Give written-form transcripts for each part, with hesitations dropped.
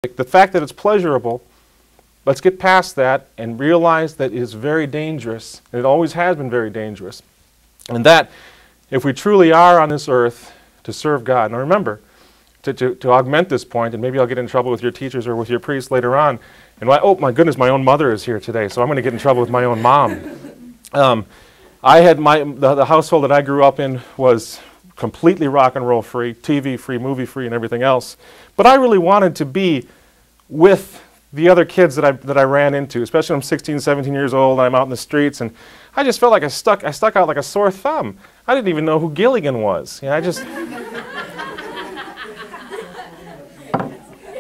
The fact that it's pleasurable, let's get past that and realize that it is very dangerous, and it always has been very dangerous. And that if we truly are on this earth to serve God, now remember, to augment this point, and maybe I'll get in trouble with your teachers or with your priests later on, and oh my goodness, my own mother is here today, so I'm going to get in trouble with my own mom. I had the household that I grew up in was completely rock and roll free, TV free, movie free, and everything else. But I really wanted to be with the other kids that I ran into, especially when I'm 16, 17 years old, and I'm out in the streets, and I just felt like I stuck out like a sore thumb. I didn't even know who Gilligan was. You know,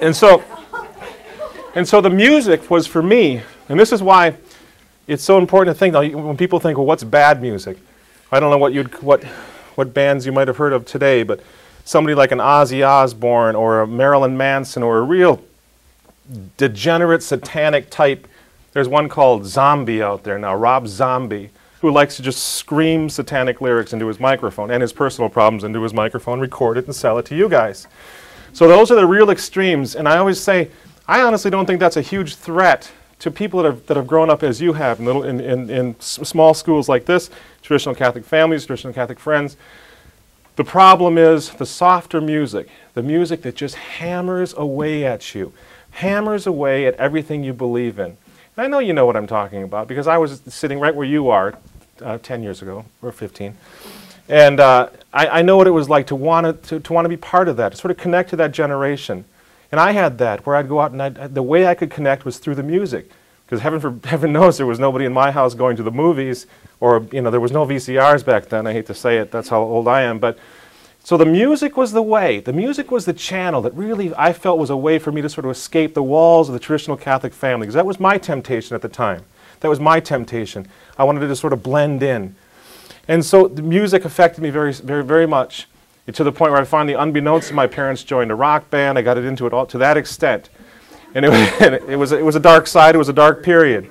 and so the music was for me, and this is why it's so important to think. Now, when people think, well, what's bad music? I don't know what bands you might have heard of today, but somebody like an Ozzy Osbourne or a Marilyn Manson or a real degenerate satanic type. There's one called Zombie out there now, Rob Zombie, who likes to just scream satanic lyrics into his microphone and his personal problems into his microphone, record it, and sell it to you guys. So those are the real extremes, and I always say, I honestly don't think that's a huge threat to people that have grown up as you have in small schools like this, traditional Catholic families, traditional Catholic friends. The problem is the softer music, the music that just hammers away at you, hammers away at everything you believe in. And I know you know what I'm talking about because I was sitting right where you are 10 years ago, or 15. And I know what it was like to want to be part of that, to sort of connect to that generation. And I had that, where I'd go out and the way I could connect was through the music. Because heaven knows there was nobody in my house going to the movies, or there was no VCRs back then. I hate to say it, that's how old I am. But so the music was the way. The music was the channel that really I felt was a way for me to sort of escape the walls of the traditional Catholic family. Because that was my temptation at the time. That was my temptation. I wanted to just sort of blend in. And so the music affected me very, very, very much, to the point where I finally, unbeknownst to my parents, joined a rock band. I got into it all to that extent. And it was a dark side. It was a dark period.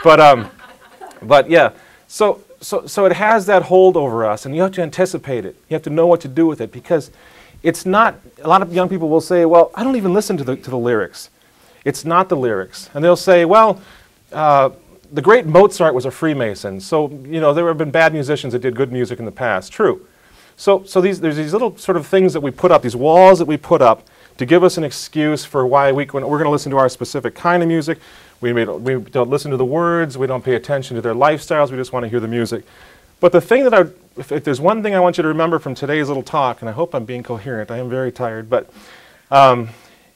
But yeah, so it has that hold over us, and you have to anticipate it. You have to know what to do with it, because it's not. A lot of young people will say, "Well, I don't even listen to the lyrics." It's not the lyrics, and they'll say, "Well, the great Mozart was a Freemason, so there have been bad musicians that did good music in the past." True. So there's these little sort of things that we put up, these walls that we put up, to give us an excuse for why we're going to listen to our specific kind of music. We don't listen to the words. We don't pay attention to their lifestyles. We just want to hear the music. But the thing that if there's one thing I want you to remember from today's little talk, and I hope I'm being coherent. I am very tired. But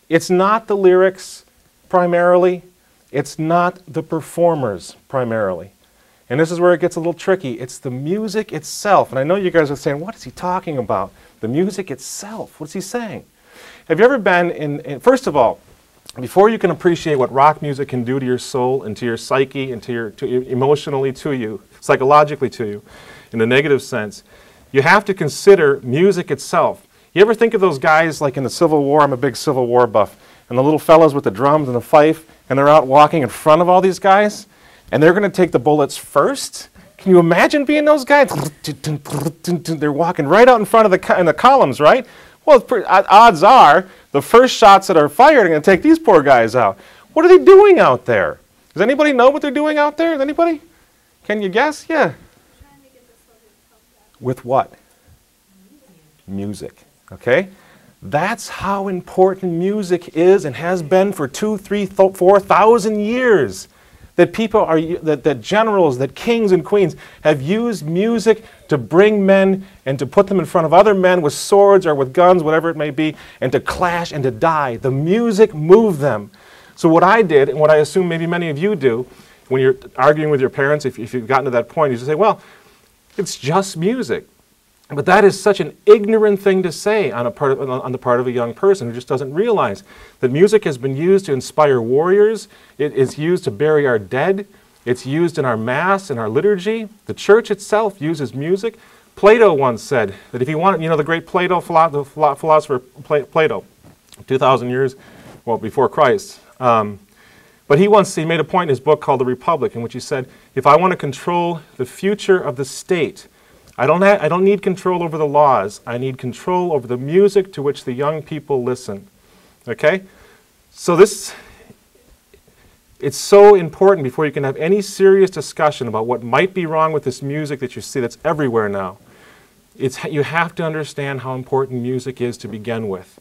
it's not the lyrics primarily. It's not the performers primarily. And this is where it gets a little tricky. It's the music itself. And I know you guys are saying, what is he talking about? The music itself. What's he saying? Have you ever been first of all, before you can appreciate what rock music can do to your soul and to your psyche and emotionally to you, psychologically to you, in the negative sense, you have to consider music itself. You ever think of those guys like in the Civil War? I'm a big Civil War buff. And the little fellows with the drums and the fife, and they're out walking in front of all these guys, and they're going to take the bullets first? Can you imagine being those guys? They're walking right out in front of the columns, right? Well, odds are the first shots that are fired are going to take these poor guys out. What are they doing out there? Does anybody know what they're doing out there? Anybody? Can you guess? Yeah. Trying to get the soldiers to come back. With what? Music. Okay? That's how important music is and has been for 2,000, 3,000, 4,000 years. That people are, that generals, that kings and queens have used music to bring men and to put them in front of other men with swords or with guns, whatever it may be, and to clash and to die. The music moved them. So what I did, and what I assume maybe many of you do, when you're arguing with your parents, if you've gotten to that point, you just say, well, it's just music. But that is such an ignorant thing to say on the part of a young person who just doesn't realize that music has been used to inspire warriors. It is used to bury our dead. It's used in our Mass, in our liturgy. The Church itself uses music. Plato once said that if you want, the great Plato, the philosopher Plato, 2,000 years, well, before Christ. But he made a point in his book called The Republic, in which he said, if I want to control the future of the state, I don't need control over the laws. I need control over the music to which the young people listen. Okay? So it's so important before you can have any serious discussion about what might be wrong with this music that you see that's everywhere now. You have to understand how important music is to begin with,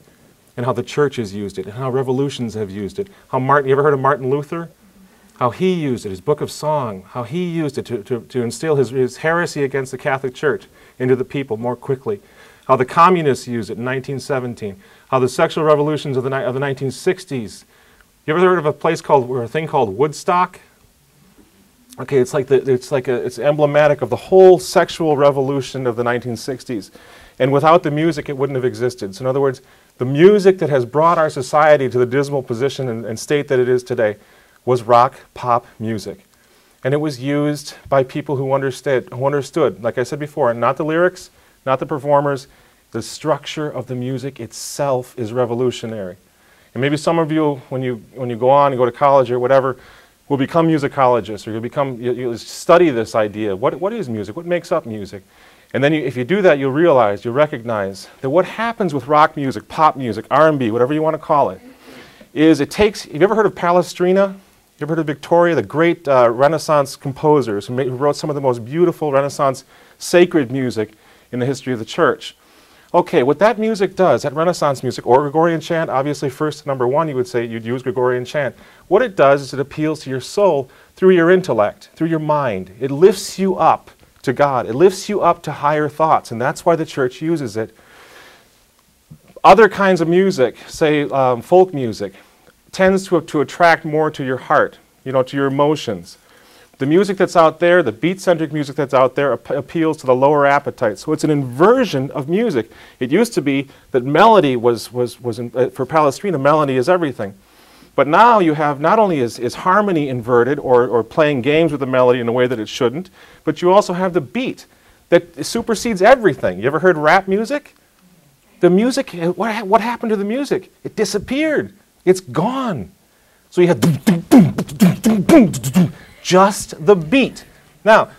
and how the church has used it, and how revolutions have used it. You ever heard of Martin Luther? How he used it, his Book of Song, how he used it to instill his heresy against the Catholic Church into the people more quickly. How the communists used it in 1917. How the sexual revolutions of the 1960s. You ever heard of a thing called Woodstock? Okay, it's emblematic of the whole sexual revolution of the 1960s. And without the music, it wouldn't have existed. So in other words, the music that has brought our society to the dismal position and state that it is today was rock, pop music. And it was used by people who understood, like I said before, not the lyrics, not the performers, the structure of the music itself is revolutionary. And maybe some of you, when you go on and go to college or whatever, will become musicologists, or you'll study this idea. What is music? What makes up music? And then if you do that, you'll recognize that what happens with rock music, pop music, R&B, whatever you want to call it, is have you ever heard of Palestrina? You ever heard of Victoria, the great Renaissance composers who wrote some of the most beautiful Renaissance sacred music in the history of the church? Okay, what that music does, that Renaissance music, or Gregorian chant, obviously first, number one, you'd use Gregorian chant. What it does is it appeals to your soul through your intellect, through your mind. It lifts you up to God. It lifts you up to higher thoughts, and that's why the church uses it. Other kinds of music, say folk music, tends to attract more to your heart, to your emotions. The music that's out there, the beat-centric music that's out there, appeals to the lower appetite. So it's an inversion of music. It used to be that melody for Palestrina, melody is everything. But now you have, not only is harmony inverted or playing games with the melody in a way that it shouldn't, but you also have the beat that supersedes everything. You ever heard rap music? The music, what happened to the music? It disappeared. It's gone. So you have just the beat. Now,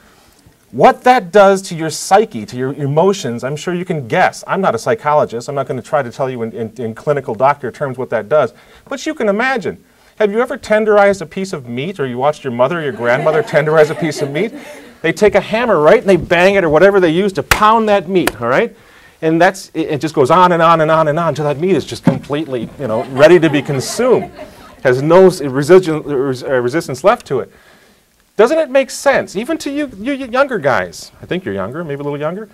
what that does to your psyche, to your emotions, I'm sure you can guess. I'm not a psychologist. I'm not going to try to tell you in clinical doctor terms what that does. But you can imagine. Have you ever tenderized a piece of meat, or you watched your mother or your grandmother tenderize a piece of meat? They take a hammer, right, and they bang it or whatever they use to pound that meat, all right? And it just goes on and on and on and on until that meat is just completely, ready to be consumed. Has no resistance left to it. Doesn't it make sense, even to you younger guys, I think you're younger, maybe a little younger,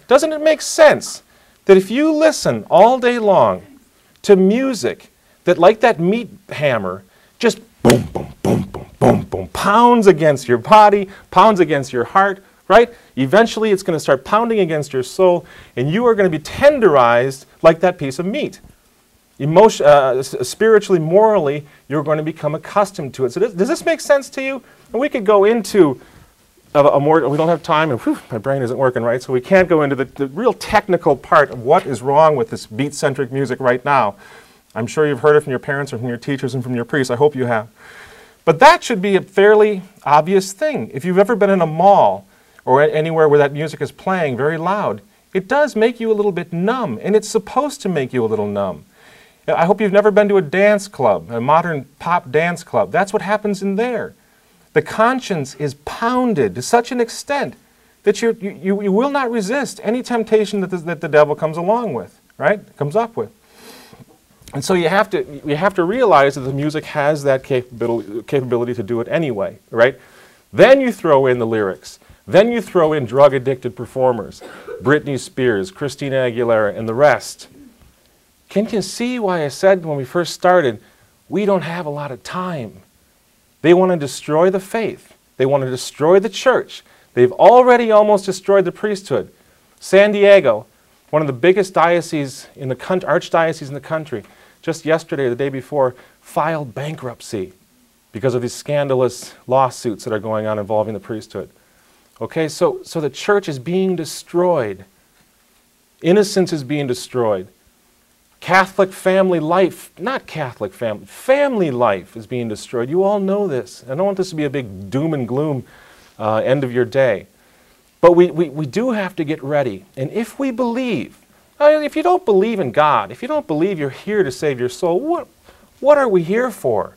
doesn't it make sense that if you listen all day long to music that, like that meat hammer, just boom, boom, boom, boom, boom, boom, pounds against your body, pounds against your heart, right? Eventually it's going to start pounding against your soul, and you are going to be tenderized like that piece of meat. Spiritually, morally, you're going to become accustomed to it. So does this make sense to you? And we could go into we don't have time, and my brain isn't working right, so we can't go into the real technical part of what is wrong with this beat-centric music right now. I'm sure you've heard it from your parents or from your teachers and from your priests. I hope you have. But that should be a fairly obvious thing. If you've ever been in a mall or anywhere where that music is playing very loud, it does make you a little bit numb, and it's supposed to make you a little numb. I hope you've never been to a dance club, a modern pop dance club. That's what happens in there. The conscience is pounded to such an extent that you will not resist any temptation that the devil comes along with, right? Comes up with. And so you have to realize that the music has that capability to do it anyway, right? Then you throw in the lyrics. Then you throw in drug-addicted performers, Britney Spears, Christina Aguilera, and the rest. Can you see why I said when we first started, we don't have a lot of time? They want to destroy the faith. They want to destroy the church. They've already almost destroyed the priesthood. San Diego, one of the biggest dioceses in the archdioceses in the country, just yesterday or the day before, filed bankruptcy because of these scandalous lawsuits that are going on involving the priesthood. Okay, so the church is being destroyed. Innocence is being destroyed. Catholic family life, not Catholic family life is being destroyed. You all know this. I don't want this to be a big doom and gloom end of your day. But we do have to get ready. And if we believe, if you don't believe in God, if you don't believe you're here to save your soul, What are we here for?